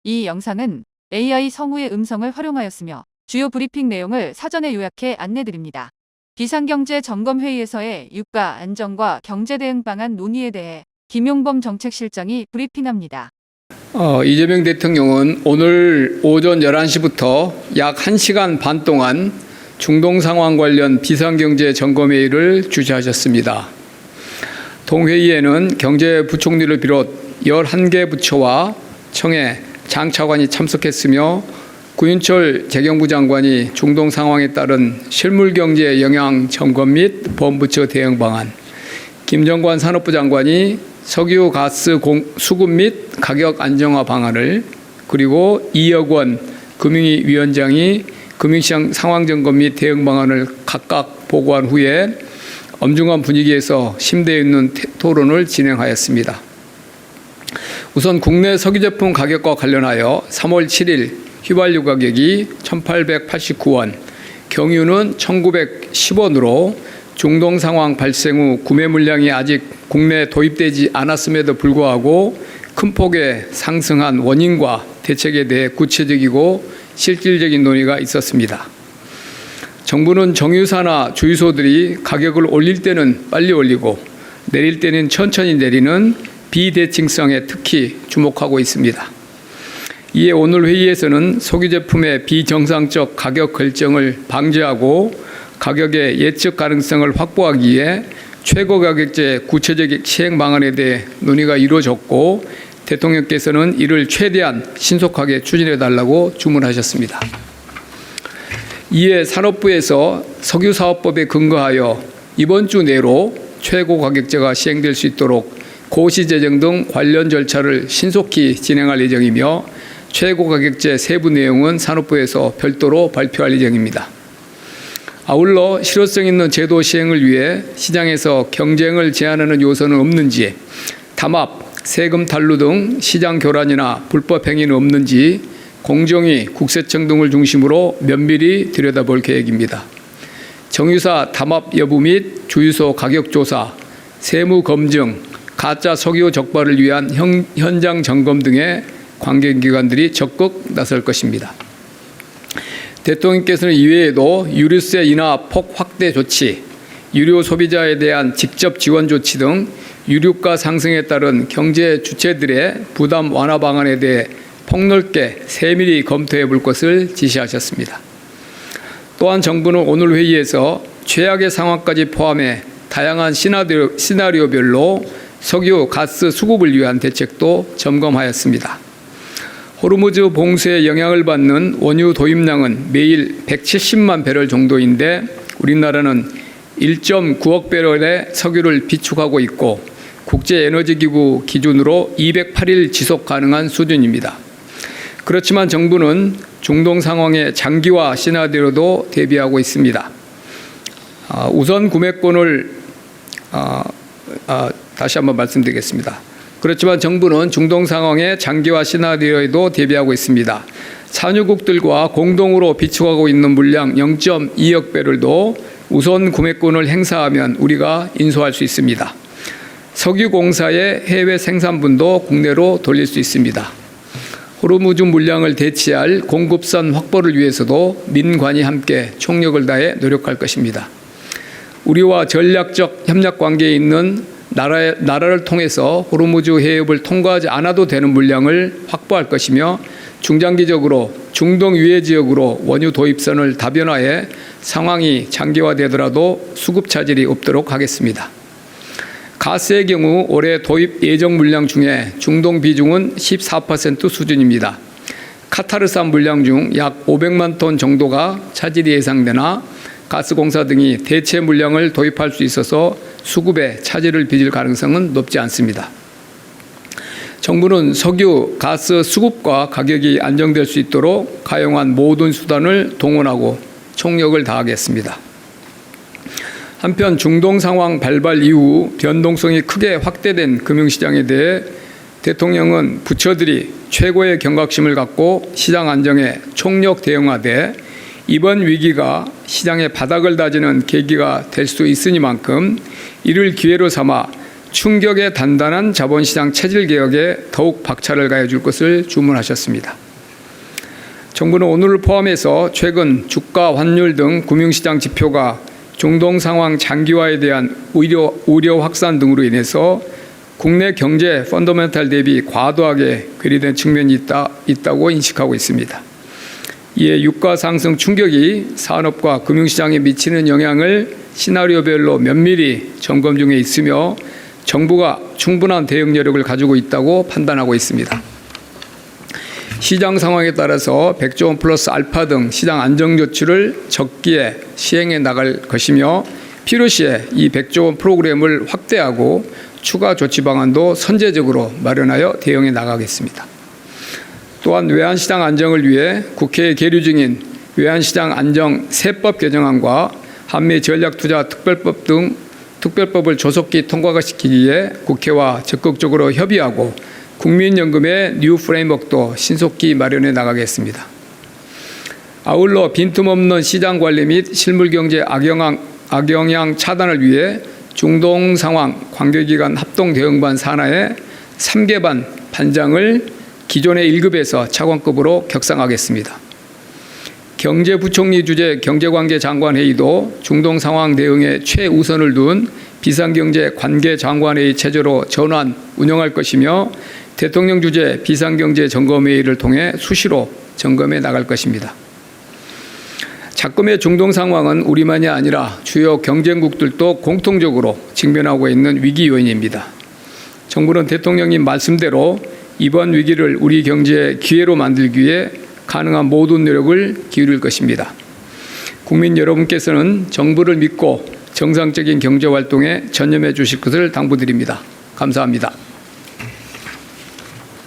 이 영상은 AI 성우의 음성을 활용하였으며 주요 브리핑 내용을 사전에 요약해 안내드립니다. 비상경제점검회의에서의 유가 안정과 경제대응 방안 논의에 대해 김용범 정책실장이 브리핑합니다. 이재명 대통령은 오늘 오전 11시부터 약 1시간 반 동안 중동 상황 관련 비상경제점검회의를 주재하셨습니다. 동회의에는 경제부총리를 비롯 11개 부처와 청해, 장차관이 참석했으며 구윤철 재경부 장관이 중동 상황에 따른 실물경제 영향 점검 및 범부처 대응 방안, 김정관 산업부 장관이 석유 가스 수급 및 가격 안정화 방안을, 그리고 이혁 원 금융위 위원장이 금융시장 상황 점검 및 대응 방안을 각각 보고한 후에 엄중한 분위기에서 심도 있는 토론을 진행하였습니다. 우선 국내 석유 제품 가격과 관련하여 3월 7일 휘발유 가격이 1,889원, 경유는 1,910원으로 중동 상황 발생 후 구매 물량이 아직 국내에 도입되지 않았음에도 불구하고 큰 폭의 상승한 원인과 대책에 대해 구체적이고 실질적인 논의가 있었습니다. 정부는 정유사나 주유소들이 가격을 올릴 때는 빨리 올리고 내릴 때는 천천히 내리는 비대칭성에 특히 주목하고 있습니다. 이에 오늘 회의에서는 석유 제품의 비정상적 가격 결정을 방지하고 가격의 예측 가능성을 확보하기 위해 최고 가격제 구체적 시행 방안에 대해 논의가 이루어졌고, 대통령께서는 이를 최대한 신속하게 추진해달라고 주문하셨습니다. 이에 산업부에서 석유사업법에 근거하여 이번 주 내로 최고 가격제가 시행될 수 있도록 고시 제정 등 관련 절차를 신속히 진행할 예정이며, 최고 가격제 세부 내용은 산업부에서 별도로 발표할 예정입니다. 아울러 실효성 있는 제도 시행을 위해 시장에서 경쟁을 제한하는 요소는 없는지, 담합, 세금 탈루 등 시장 교란이나 불법 행위는 없는지 공정위, 국세청 등을 중심으로 면밀히 들여다볼 계획입니다. 정유사 담합 여부 및 주유소 가격 조사, 세무 검증, 가짜 석유 적발을 위한 현장 점검 등의 관계기관들이 적극 나설 것입니다. 대통령께서는 이외에도 유류세 인하 폭 확대 조치, 유료 소비자에 대한 직접 지원 조치 등 유류가 상승에 따른 경제 주체들의 부담 완화 방안에 대해 폭넓게 세밀히 검토해 볼 것을 지시하셨습니다. 또한 정부는 오늘 회의에서 최악의 상황까지 포함해 다양한 시나리오별로 석유, 가스 수급을 위한 대책도 점검하였습니다. 호르무즈 봉쇄에 영향을 받는 원유 도입량은 매일 170만 배럴 정도인데 우리나라는 1.9억 배럴의 석유를 비축하고 있고 국제에너지기구 기준으로 208일 지속 가능한 수준입니다. 그렇지만 정부는 중동 상황의 장기화 시나리오도 대비하고 있습니다. 우선 구매권을 다시 한번 말씀드리겠습니다. 그렇지만 정부는 중동 상황의 장기화 시나리오에도 대비하고 있습니다. 산유국들과 공동으로 비축하고 있는 물량 0.2억 배럴도 우선 구매권을 행사하면 우리가 인수할 수 있습니다. 석유공사의 해외 생산분도 국내로 돌릴 수 있습니다. 호르무즈 물량을 대체할 공급선 확보를 위해서도 민관이 함께 총력을 다해 노력할 것입니다. 우리와 전략적 협력 관계에 있는 나라를 통해서 호르무즈 해협을 통과하지 않아도 되는 물량을 확보할 것이며, 중장기적으로 중동 유해 지역으로 원유 도입선을 다변화해 상황이 장기화되더라도 수급 차질이 없도록 하겠습니다. 가스의 경우 올해 도입 예정 물량 중에 중동 비중은 14% 수준입니다. 카타르산 물량 중 약 500만 톤 정도가 차질이 예상되나 가스공사 등이 대체 물량을 도입할 수 있어서 수급에 차질을 빚을 가능성은 높지 않습니다. 정부는 석유, 가스 수급과 가격이 안정될 수 있도록 가용한 모든 수단을 동원하고 총력을 다하겠습니다. 한편 중동 상황 발발 이후 변동성이 크게 확대된 금융시장에 대해 대통령은 부처들이 최고의 경각심을 갖고 시장 안정에 총력 대응하되 이번 위기가 시장의 바닥을 다지는 계기가 될 수 있으니만큼 이를 기회로 삼아 충격에 단단한 자본시장 체질 개혁에 더욱 박차를 가해줄 것을 주문하셨습니다. 정부는 오늘을 포함해서 최근 주가, 환율 등 금융시장 지표가 중동 상황 장기화에 대한 우려 확산 등으로 인해서 국내 경제 펀더멘탈 대비 과도하게 괴리된 측면이 있다고 인식하고 있습니다. 이에 유가 상승 충격이 산업과 금융시장에 미치는 영향을 시나리오별로 면밀히 점검 중에 있으며 정부가 충분한 대응 여력을 가지고 있다고 판단하고 있습니다. 시장 상황에 따라서 100조 원 플러스 알파 등 시장 안정 조치를 적기에 시행해 나갈 것이며 필요시에 이 100조 원 프로그램을 확대하고 추가 조치 방안도 선제적으로 마련하여 대응해 나가겠습니다. 또한 외환시장 안정을 위해 국회에 계류 중인 외환시장 안정 세법 개정안과 한미 전략투자 특별법 등 특별법을 조속히 통과시키기 위해 국회와 적극적으로 협의하고 국민연금의 뉴 프레임워크도 신속히 마련해 나가겠습니다. 아울러 빈틈없는 시장 관리 및 실물경제 악영향 차단을 위해 중동 상황 관계기관 합동 대응반 산하의 3개반 반장을 기존의 1급에서 차관급으로 격상하겠습니다. 경제부총리 주재 경제관계 장관회의도 중동 상황 대응에 최우선을 둔 비상경제 관계 장관회의 체제로 전환 운영할 것이며 대통령 주재 비상경제 점검회의를 통해 수시로 점검해 나갈 것입니다. 작금의 중동 상황은 우리만이 아니라 주요 경쟁국들도 공통적으로 직면하고 있는 위기 요인입니다. 정부는 대통령님 말씀대로 이번 위기를 우리 경제의 기회로 만들기 위해 가능한 모든 노력을 기울일 것입니다. 국민 여러분께서는 정부를 믿고 정상적인 경제활동에 전념해 주실 것을 당부드립니다. 감사합니다.